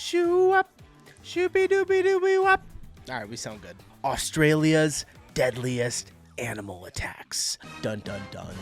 Shoo up, shoopy doopy doopy wop. All right, we sound good. Australia's deadliest animal attacks. Dun dun dun.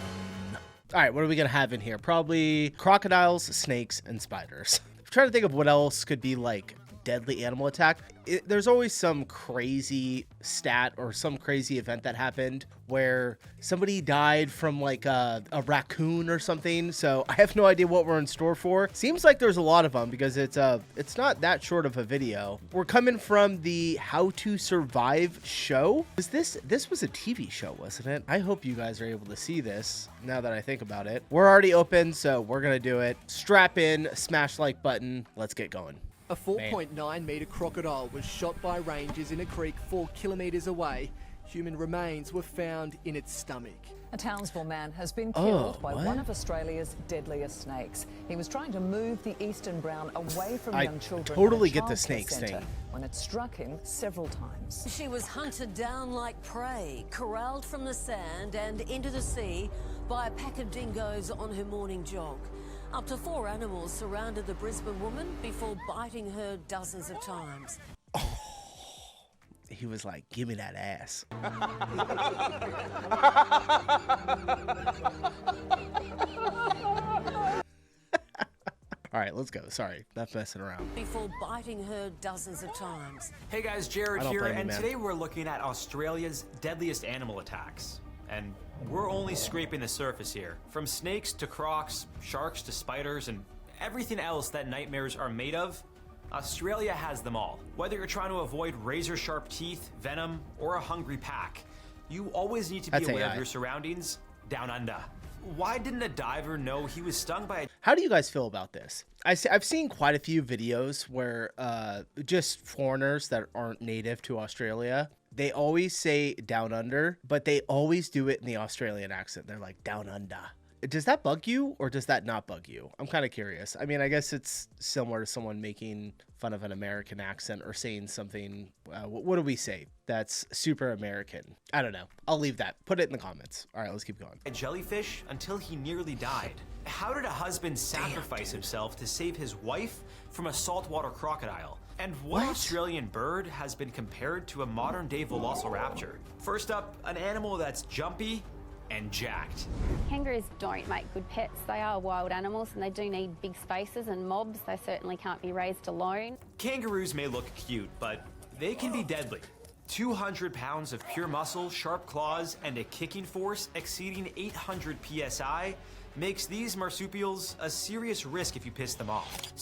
All right, what are we gonna have in here? Probably crocodiles, snakes, and spiders. I'm trying to think of what else could be like deadly animal attack. There's always some crazy stat or some crazy event that happened where somebody died from like a raccoon or something. So I have no idea what we're in store for. Seems like there's a lot of them because it's not that short of a video. We're coming from the How to Survive show. This was a TV show, wasn't it? I hope you guys are able to see this now that I think about it. We're already open, so we're gonna do it. Strap in, smash like button. Let's get going. A 4.9 metre crocodile was shot by rangers in a creek 4 kilometres away. Human remains were found in its stomach. A Townsville man has been killed by one of Australia's deadliest snakes. He was trying to move the eastern brown away from young children. Totally get the snakes thing. When it struck him several times. She was hunted down like prey, corralled from the sand and into the sea by a pack of dingoes on her morning jog. Up to 4 animals surrounded the Brisbane woman before biting her dozens of times. Oh, he was like, give me that ass. All right, let's go. Sorry, not messing around. Before biting her dozens of times. Hey guys, Jared here, and today we're looking at Australia's deadliest animal attacks. And we're only scraping the surface here. From snakes to crocs, sharks to spiders, and everything else that nightmares are made of, Australia has them all. Whether you're trying to avoid razor-sharp teeth, venom, or a hungry pack, you always need to be aware of your surroundings down under. Why didn't a diver know he was stung by a... How do you guys feel about this? I've seen quite a few videos where just foreigners that aren't native to Australia, they always say down under, but they always do it in the Australian accent. They're like, down under. Does that bug you or does that not bug you? I'm kind of curious. I mean, I guess it's similar to someone making fun of an American accent or saying something, what do we say? That's super American. I don't know. I'll leave that. Put it in the comments. All right, let's keep going. A jellyfish until he nearly died. How did a husband sacrifice himself to save his wife from a saltwater crocodile? And what Australian bird has been compared to a modern-day velociraptor? First up, an animal that's jumpy and jacked. Kangaroos don't make good pets. They are wild animals and they do need big spaces and mobs. They certainly can't be raised alone. Kangaroos may look cute, but they can be deadly. 200 pounds of pure muscle, sharp claws, and a kicking force exceeding 800 psi makes these marsupials a serious risk if you piss them off.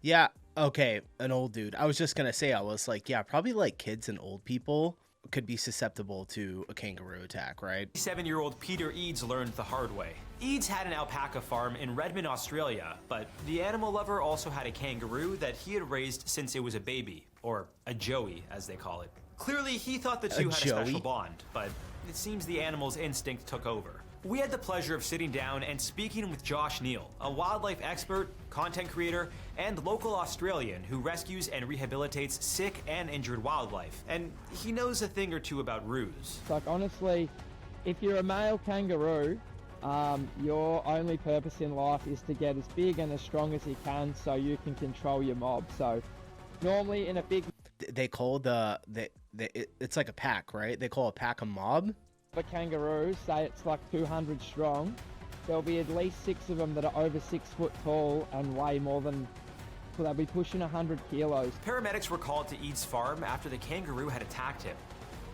Yeah, okay, an old dude. I was just gonna say, I was like, yeah, probably like kids and old people could be susceptible to a kangaroo attack, right? 7-year-old Peter Eads learned the hard way. Eads had an alpaca farm in Redmond, Australia, but the animal lover also had a kangaroo that he had raised since it was a baby, or a joey, as they call it. Clearly, he thought the two had a special bond, but it seems the animal's instinct took over. We had the pleasure of sitting down and speaking with Josh Neal, a wildlife expert, content creator, and local Australian who rescues and rehabilitates sick and injured wildlife. And he knows a thing or two about roos. Like, honestly, if you're a male kangaroo, your only purpose in life is to get as big and as strong as you can so you can control your mob. So normally in a big... They call it's like a pack, right? They call a pack a mob? A kangaroo, say it's like 200 strong, there'll be at least 6 of them that are over 6 foot tall and weigh more than, so they'll be pushing 100 kilos. Paramedics were called to Eads' farm after the kangaroo had attacked him.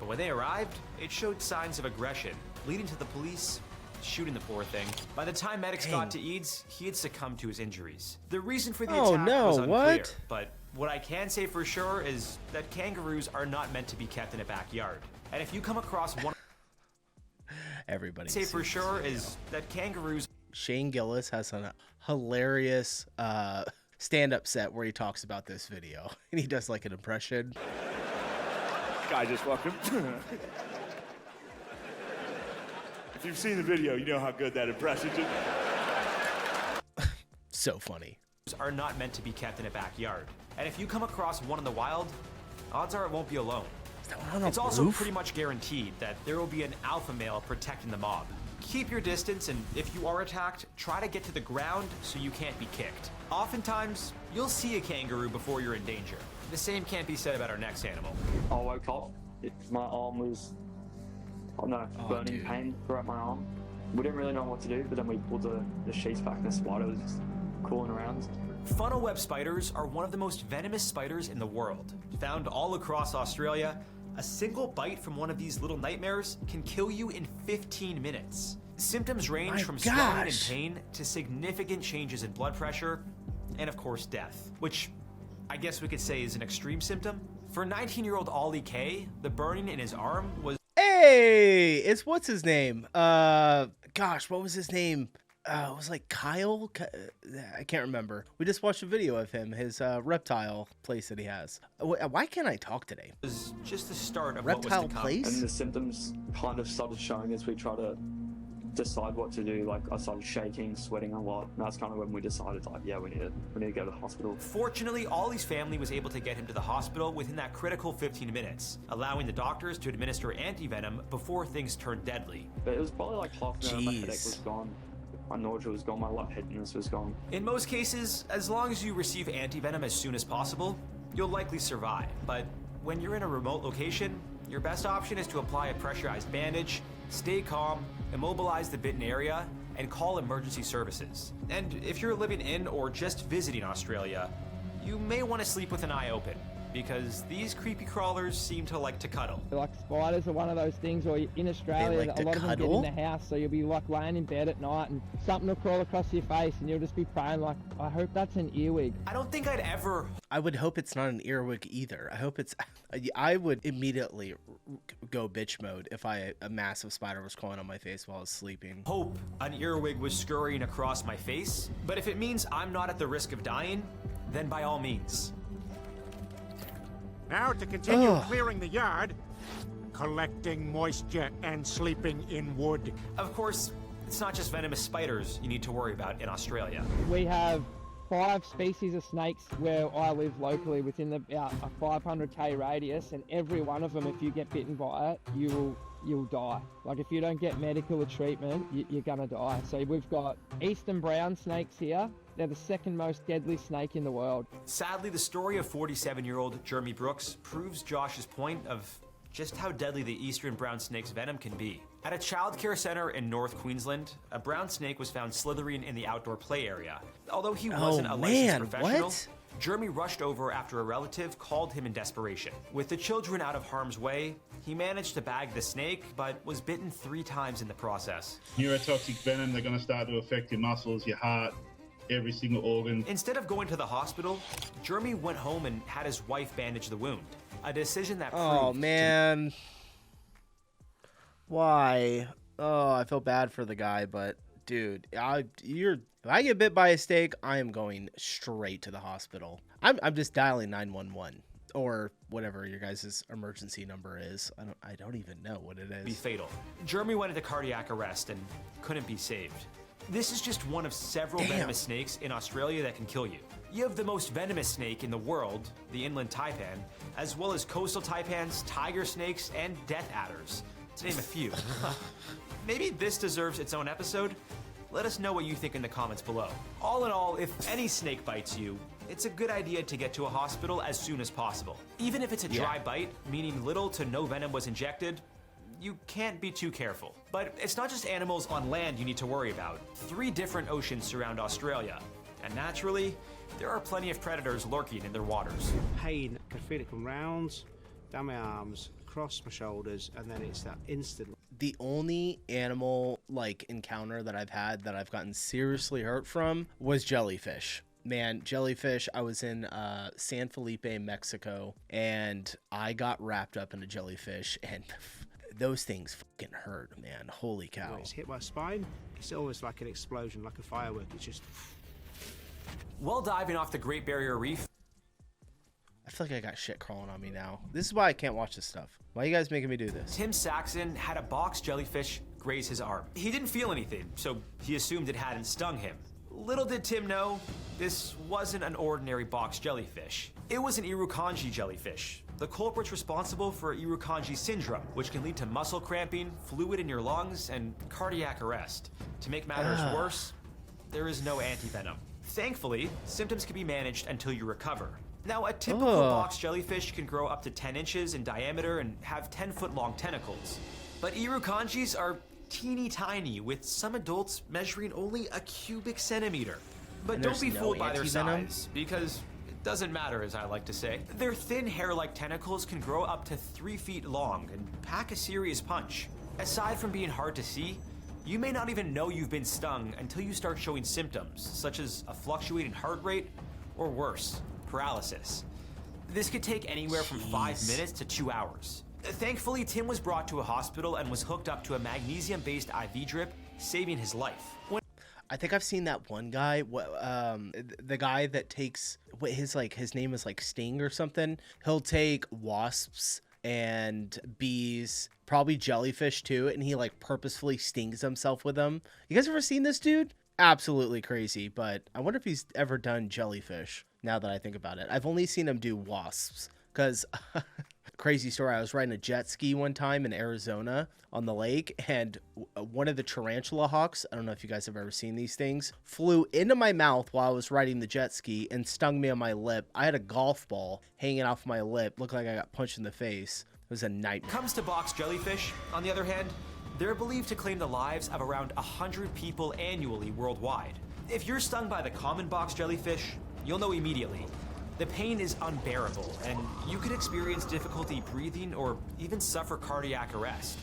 But when they arrived, it showed signs of aggression, leading to the police shooting the poor thing. By the time medics got to Eads, he had succumbed to his injuries. The reason for the attack was unclear, but what I can say for sure is that kangaroos are not meant to be kept in a backyard. And if you come across one... Everybody say for sure is that kangaroos... Shane Gillis has a hilarious stand-up set where he talks about this video. And he does like an impression. Guy just walked in. If you've seen the video, you know how good that impression is. So funny. Are not meant to be kept in a backyard. And if you come across one in the wild, odds are it won't be alone. It's also pretty much guaranteed that there will be an alpha male protecting the mob. Keep your distance, and if you are attacked, try to get to the ground so you can't be kicked. Oftentimes, you'll see a kangaroo before you're in danger. The same can't be said about our next animal. I woke up, my arm was, burning pain throughout my arm. We didn't really know what to do, but then we pulled the sheets back and the spider was just crawling around. Funnel web spiders are one of the most venomous spiders in the world. Found all across Australia, a single bite from one of these little nightmares can kill you in 15 minutes. Symptoms range from swelling and pain to significant changes in blood pressure, and of course death, which I guess we could say is an extreme symptom. For 19-year-old Ollie K, the burning in his arm was... Hey, it's what's his name? Gosh, what was his name? It was like Kyle. I can't remember. We just watched a video of him, his reptile place that he has. Why can't I talk today? It was just the start of reptile what was to come. place. And the symptoms kind of started showing as we try to decide what to do. Like I started shaking, sweating a lot, and that's kind of when we decided, like, yeah, we need to go to the hospital. Fortunately, Ollie's family was able to get him to the hospital within that critical 15 minutes, allowing the doctors to administer antivenom before things turned deadly. But it was probably like half an hour. My headache was gone. My nausea was gone, my lightheadedness was gone. In most cases, as long as you receive antivenom as soon as possible, you'll likely survive. But when you're in a remote location, your best option is to apply a pressurized bandage, stay calm, immobilize the bitten area, and call emergency services. And if you're living in or just visiting Australia, you may want to sleep with an eye open, because these creepy crawlers seem to like to cuddle. Like spiders are one of those things, or in Australia, like a lot of them cuddle? get in the house, so you'll be like laying in bed at night and something will crawl across your face and you'll just be praying like, I hope that's an earwig. I don't think I'd ever... I would hope it's not an earwig either. I hope it's... I would immediately go bitch mode if a massive spider was crawling on my face while I was sleeping. Hope an earwig was scurrying across my face, but if it means I'm not at the risk of dying, then by all means. Now to continue clearing the yard, collecting moisture and sleeping in wood. Of course, it's not just venomous spiders you need to worry about in Australia. We have 5 species of snakes where I live locally within about a 500k radius, and every one of them, if you get bitten by it, you'll die. Like if you don't get medical treatment, you're gonna die. So we've got eastern brown snakes here. They're the second most deadly snake in the world. Sadly, the story of 47-year-old Jeremy Brooks proves Josh's point of just how deadly the eastern brown snake's venom can be. At a childcare center in North Queensland, a brown snake was found slithering in the outdoor play area. Although he wasn't a licensed professional, Jeremy rushed over after a relative called him in desperation. With the children out of harm's way, he managed to bag the snake, but was bitten 3 times in the process. Neurotoxic venom, they're going to start to affect your muscles, your heart, every single organ. Instead of going to the hospital, Jeremy went home and had his wife bandage the wound. A decision that proved man. Why? Oh, I feel bad for the guy, but dude, if I get bit by a snake, I am going straight to the hospital. I'm just dialing 911 or whatever your guys' emergency number is. I don't even know what it is. Be fatal. Jeremy went into cardiac arrest and couldn't be saved. This is just one of several venomous snakes in Australia that can kill you. You have the most venomous snake in the world, the inland taipan, as well as coastal taipans, tiger snakes, and death adders, to name a few. Maybe this deserves its own episode? Let us know what you think in the comments below. All in all, if any snake bites you, it's a good idea to get to a hospital as soon as possible. Even if it's a dry bite, meaning little to no venom was injected, you can't be too careful. But it's not just animals on land you need to worry about. 3 different oceans surround Australia, and naturally, there are plenty of predators lurking in their waters. Pain can feel it come round, down my arms, across my shoulders, and then it's that instant. The only animal encounter that I've had that I've gotten seriously hurt from was jellyfish. Man, jellyfish, I was in San Felipe, Mexico, and I got wrapped up in a jellyfish, and those things fucking hurt, man. Holy cow. When it's hit my spine, it's almost like an explosion, like a firework. It's just... While diving off the Great Barrier Reef, I feel like I got shit crawling on me now. This is why I can't watch this stuff. Why are you guys making me do this? Tim Saxon had a box jellyfish graze his arm. He didn't feel anything, so he assumed it hadn't stung him. Little did Tim know, this wasn't an ordinary box jellyfish. It was an Irukandji jellyfish, the culprit's responsible for Irukandji syndrome, which can lead to muscle cramping, fluid in your lungs, and cardiac arrest. To make matters worse, there is no antivenom. Thankfully, symptoms can be managed until you recover. Now, a typical box jellyfish can grow up to 10 inches in diameter and have 10-foot-long tentacles. But Irukandjis are teeny tiny, with some adults measuring only a cubic centimeter. But don't be fooled by their size, because it doesn't matter, as I like to say. Their thin hair-like tentacles can grow up to 3 feet long and pack a serious punch. Aside from being hard to see, you may not even know you've been stung until you start showing symptoms, such as a fluctuating heart rate, or worse, paralysis. This could take anywhere from 5 minutes to 2 hours. Thankfully, Tim was brought to a hospital and was hooked up to a magnesium-based IV drip, saving his life. I think I've seen that one guy, the guy that takes, his name is like Sting or something. He'll take wasps and bees, probably jellyfish too, and he like purposefully stings himself with them. You guys ever seen this dude? Absolutely crazy, but I wonder if he's ever done jellyfish, now that I think about it. I've only seen him do wasps, because... Crazy story, I was riding a jet ski one time in Arizona on the lake, and one of the tarantula hawks, I don't know if you guys have ever seen these things, flew into my mouth while I was riding the jet ski and stung me on my lip. I had a golf ball hanging off my lip, looked like I got punched in the face. It was a nightmare. Comes to box jellyfish, on the other hand, they're believed to claim the lives of around 100 people annually worldwide. If you're stung by the common box jellyfish, you'll know immediately. The pain is unbearable, and you could experience difficulty breathing or even suffer cardiac arrest.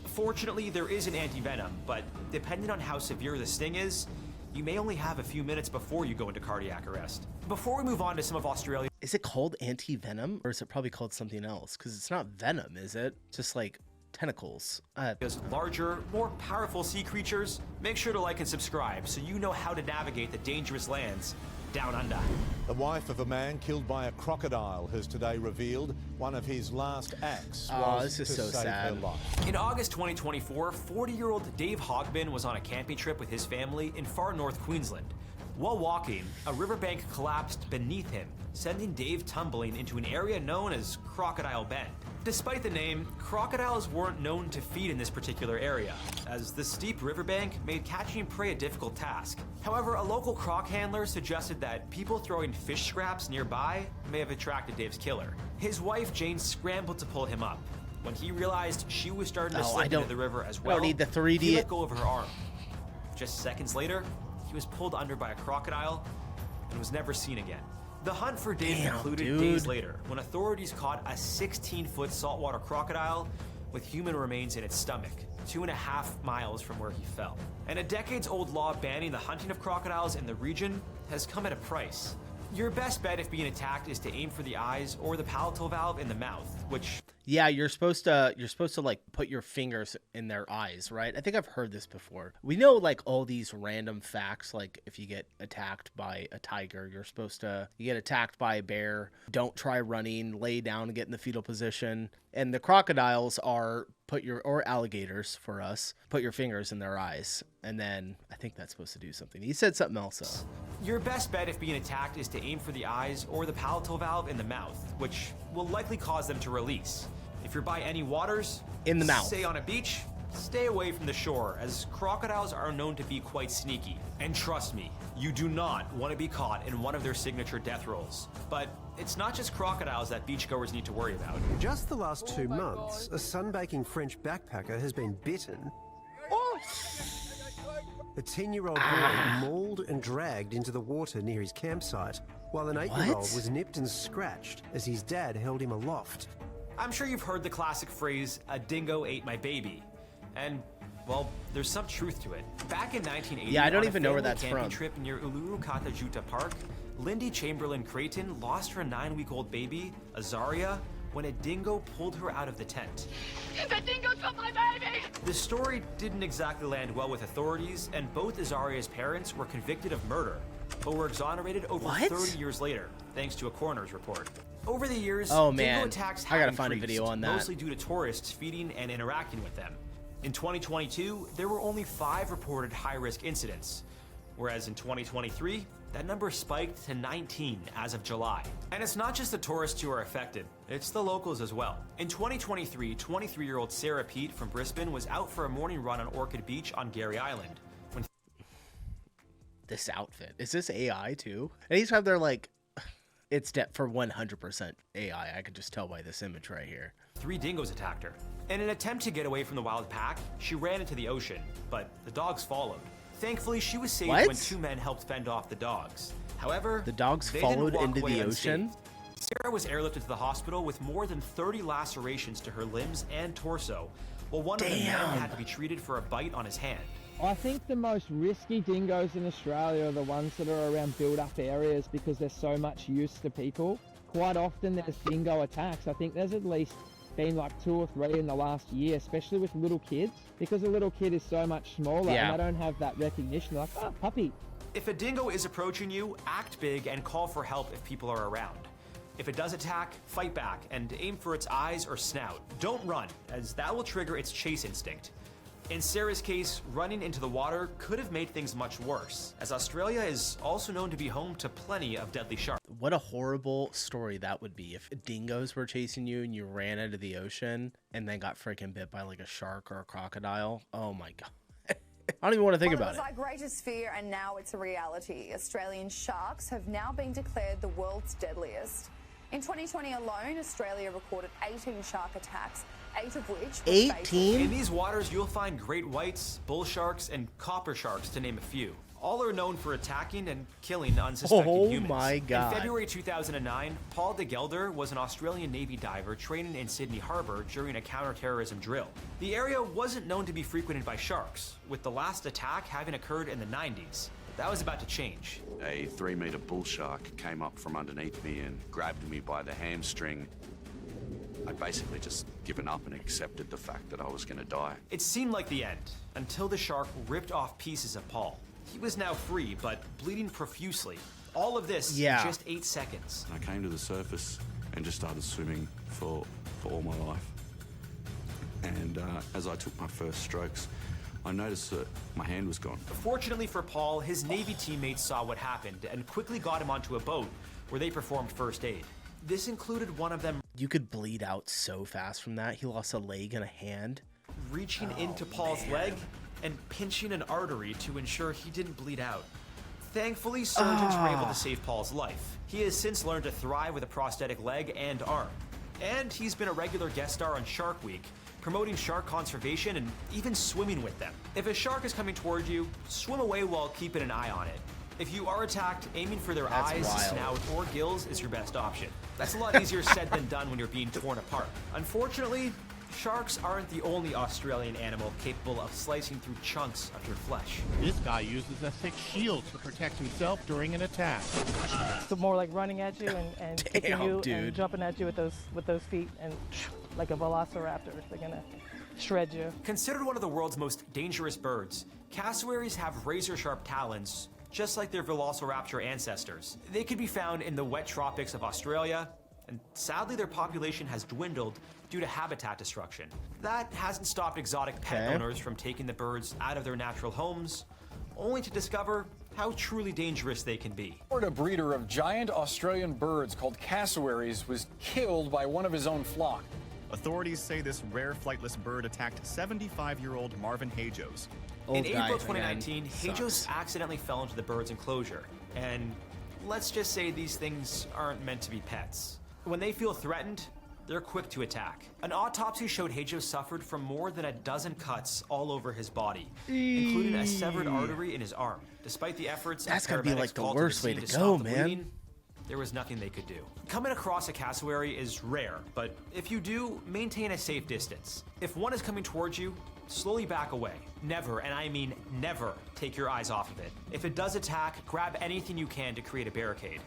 Fortunately, there is an antivenom, but depending on how severe the sting is, you may only have a few minutes before you go into cardiac arrest. Before we move on to some of Australia... Is it called antivenom, or is it probably called something else? Because it's not venom, is it? Just like tentacles. Larger, more powerful sea creatures, make sure to like and subscribe so you know how to navigate the dangerous lands down under. The wife of a man killed by a crocodile has today revealed one of his last acts was this is to so save sad. her life. In August 2024, 40-year-old Dave Hogman was on a camping trip with his family in far north Queensland. While walking, a riverbank collapsed beneath him, sending Dave tumbling into an area known as Crocodile Bend. Despite the name, crocodiles weren't known to feed in this particular area, as the steep riverbank made catching prey a difficult task. However, a local croc handler suggested that people throwing fish scraps nearby may have attracted Dave's killer. His wife, Jane, scrambled to pull him up. When he realized she was starting to slip into the river as well, I don't need the 3D. He let go of her arm. Just seconds later, he was pulled under by a crocodile and was never seen again. The hunt for Dave concluded days later when authorities caught a 16-foot saltwater crocodile with human remains in its stomach, 2.5 miles from where he fell. And a decades-old law banning the hunting of crocodiles in the region has come at a price. Your best bet if being attacked is to aim for the eyes or the palatal valve in the mouth, which... Yeah, you're supposed to like put your fingers in their eyes, right? I think I've heard this before. We know like all these random facts, like if you get attacked by a tiger, you get attacked by a bear, don't try running, lay down and get in the fetal position. And the crocodiles are or alligators for us, put your fingers in their eyes. And then I think that's supposed to do something. He said something else though. Your best bet if being attacked is to aim for the eyes or the palatal valve in the mouth, which will likely cause them to release. If you're by any waters, in the mouth, say on a beach, stay away from the shore, as crocodiles are known to be quite sneaky. And trust me, you do not want to be caught in one of their signature death rolls. But it's not just crocodiles that beachgoers need to worry about. Just the last 2 months, a sunbaking French backpacker has been bitten. A 10-year-old boy mauled and dragged into the water near his campsite, while an 8-year-old was nipped and scratched as his dad held him aloft. I'm sure you've heard the classic phrase, "A dingo ate my baby." And, well, there's some truth to it. Back in 1980, yeah, I don't on even a know where family that's camping from. trip near Uluru Katajuta Park, Lindy Chamberlain Creighton lost her 9-week-old baby, Azaria, when a dingo pulled her out of the tent. The dingo took my baby! The story didn't exactly land well with authorities, and both Azaria's parents were convicted of murder, but were exonerated over 30 years later, thanks to a coroner's report. Over the years, dingo attacks have find a increased, video on that. mostly due to tourists feeding and interacting with them. In 2022, there were only 5 reported high-risk incidents, whereas in 2023, that number spiked to 19 as of July. And it's not just the tourists who are affected, it's the locals as well. In 2023, 23-year-old Sarah Pete from Brisbane was out for a morning run on Orchid Beach on Gary Island. When this outfit, is this AI too? Anytime they're like, it's for 100% AI, I could just tell by this image right here. 3 dingoes attacked her. In an attempt to get away from the wild pack, she ran into the ocean, but the dogs followed. Thankfully, she was saved when 2 men helped fend off the dogs. However, the dogs they followed didn't walk into away the unscathed. ocean? Sarah was airlifted to the hospital with more than 30 lacerations to her limbs and torso, while one of the men had to be treated for a bite on his hand. I think the most risky dingoes in Australia are the ones that are around build-up areas because they're so much use to people. Quite often there's dingo attacks. I think there's at least been like 2 or 3 in the last year, especially with little kids, because a little kid is so much smaller and they don't have that recognition. They're like, oh, puppy. If a dingo is approaching you, act big and call for help if people are around. If it does attack, fight back and aim for its eyes or snout. Don't run, as that will trigger its chase instinct. In Sarah's case, running into the water could have made things much worse, as Australia is also known to be home to plenty of deadly sharks. What a horrible story that would be if dingoes were chasing you and you ran into the ocean and then got freaking bit by like a shark or a crocodile. Oh my God. I don't even want to think about it. It was our greatest fear and now it's a reality. Australian sharks have now been declared the world's deadliest. In 2020 alone, Australia recorded 18 shark attacks, 8 of which were 18? In these waters, you'll find great whites, bull sharks, and copper sharks, to name a few. All are known for attacking and killing unsuspecting humans. Oh my God. In February 2009, Paul de Gelder was an Australian Navy diver training in Sydney Harbour during a counter-terrorism drill. The area wasn't known to be frequented by sharks, with the last attack having occurred in the 90s. That was about to change. A 3-meter bull shark came up from underneath me and grabbed me by the hamstring. I'd basically just given up and accepted the fact that I was going to die. It seemed like the end, until the shark ripped off pieces of Paul. He was now free, but bleeding profusely. All of this in just 8 seconds. I came to the surface and just started swimming for all my life. And as I took my first strokes, I noticed that my hand was gone. Fortunately for Paul, his Navy teammates saw what happened and quickly got him onto a boat where they performed first aid. This included one of them. You could bleed out so fast from that. He lost a leg and a hand. Reaching into Paul's leg and pinching an artery to ensure he didn't bleed out. Thankfully, surgeons were able to save Paul's life. He has since learned to thrive with a prosthetic leg and arm. And he's been a regular guest star on Shark Week, promoting shark conservation and even swimming with them. If a shark is coming toward you, swim away while keeping an eye on it. If you are attacked, aiming for their eyes, snout, or gills is your best option. That's a lot easier said than done when you're being torn apart. Unfortunately, sharks aren't the only Australian animal capable of slicing through chunks of your flesh. This guy uses a thick shield to protect himself during an attack. So more like running at you and kicking you and jumping at you with those feet, and like a velociraptor, they're gonna shred you. Considered one of the world's most dangerous birds, cassowaries have razor-sharp talons, just like their velociraptor ancestors. They can be found in the wet tropics of Australia, and sadly their population has dwindled due to habitat destruction. That hasn't stopped exotic pet owners from taking the birds out of their natural homes, only to discover how truly dangerous they can be. A breeder of giant Australian birds called cassowaries was killed by one of his own flock. Authorities say this rare flightless bird attacked 75-year-old Marvin Hajos. In April 2019, Hajos accidentally fell into the bird's enclosure. And let's just say these things aren't meant to be pets. When they feel threatened, they're quick to attack. An autopsy showed Hajos suffered from more than a dozen cuts all over his body, including a severed artery in his arm. Despite the efforts That's of gotta be paramedics like the called worst to the way scene to to go, stop the man. bleeding, there was nothing they could do. Coming across a cassowary is rare, but if you do, maintain a safe distance. If one is coming towards you, slowly back away. Never, and I mean never, take your eyes off of it. If it does attack, grab anything you can to create a barricade.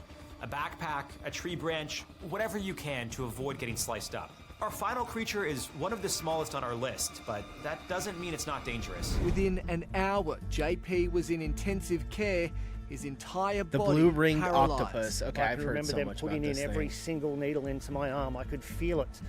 A backpack, a tree branch, whatever you can to avoid getting sliced up. Our final creature is one of the smallest on our list, but that doesn't mean it's not dangerous. Within an hour, JP was in intensive care. His entire body The blue ringed paralyzed. octopus. Okay, I I've can heard remember so them much putting about in this every thing. single needle into my arm. I could feel it.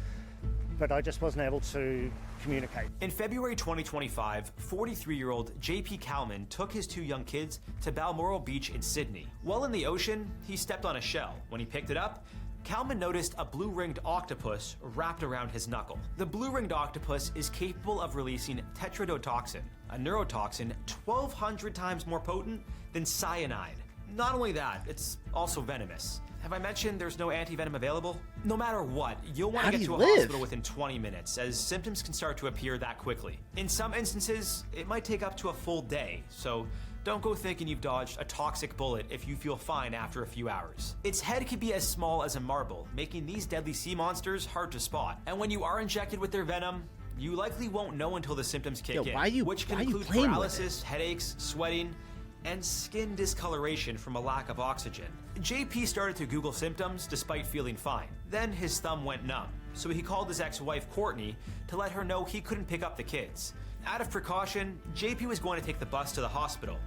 but I just wasn't able to communicate. In February 2025, 43-year-old J.P. Kalman took his 2 young kids to Balmoral Beach in Sydney. While in the ocean, he stepped on a shell. When he picked it up, Kalman noticed a blue-ringed octopus wrapped around his knuckle. The blue-ringed octopus is capable of releasing tetrodotoxin, a neurotoxin 1,200 times more potent than cyanide. Not only that, it's also venomous. Have I mentioned there's no anti-venom available? No matter what, you'll want to get to a hospital within 20 minutes, as symptoms can start to appear that quickly. In some instances, it might take up to a full day, so don't go thinking you've dodged a toxic bullet if you feel fine after a few hours. Its head can be as small as a marble, making these deadly sea monsters hard to spot. And when you are injected with their venom, you likely won't know until the symptoms kick in, which can include paralysis, headaches, sweating, and skin discoloration from a lack of oxygen. JP started to Google symptoms despite feeling fine. Then his thumb went numb, so he called his ex-wife Courtney to let her know he couldn't pick up the kids. Out of precaution, JP was going to take the bus to the hospital,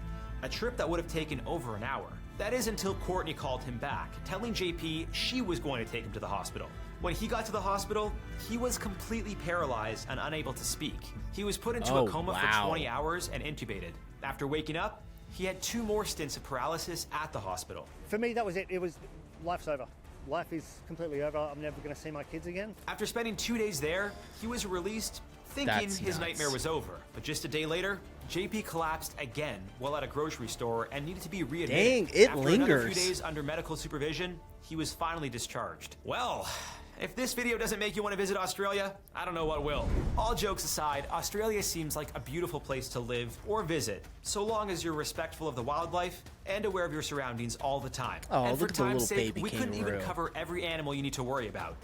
a trip that would have taken over an hour. That is until Courtney called him back, telling JP she was going to take him to the hospital. When he got to the hospital, he was completely paralyzed and unable to speak. He was put into a coma for 20 hours and intubated. After waking up, he had 2 more stints of paralysis at the hospital. For me, that was it. It was, life's over. Life is completely over. I'm never going to see my kids again. After spending 2 days there, he was released thinking his nightmare was over. But just a day later, JP collapsed again while at a grocery store and needed to be readmitted. Dang, it After lingers. another few days under medical supervision, he was finally discharged. Well, if this video doesn't make you want to visit Australia, I don't know what will. All jokes aside, Australia seems like a beautiful place to live or visit, so long as you're respectful of the wildlife and aware of your surroundings all the time. Oh, and for look at the time's little sake, baby we couldn't even kangaroo. cover every animal you need to worry about.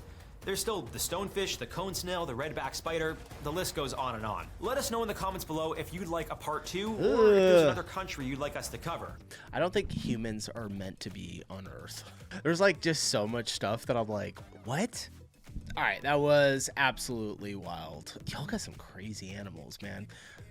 There's still the stonefish, the cone snail, the redback spider, the list goes on and on. Let us know in the comments below if you'd like a part 2 or if there's another country you'd like us to cover. I don't think humans are meant to be on Earth. There's like just so much stuff that I'm like, what? All right, that was absolutely wild. Y'all got some crazy animals, man.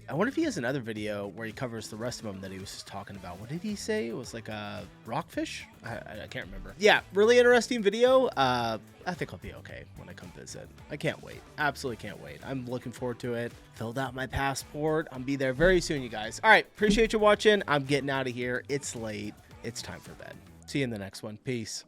I wonder if he has another video where he covers the rest of them that he was just talking about. What did he say? It was like a rockfish? I can't remember. Yeah, really interesting video. I think I'll be okay when I come visit. I can't wait. Absolutely can't wait. I'm looking forward to it. Filled out my passport. I'll be there very soon, you guys. All right, appreciate you watching. I'm getting out of here. It's late. It's time for bed. See you in the next one. Peace.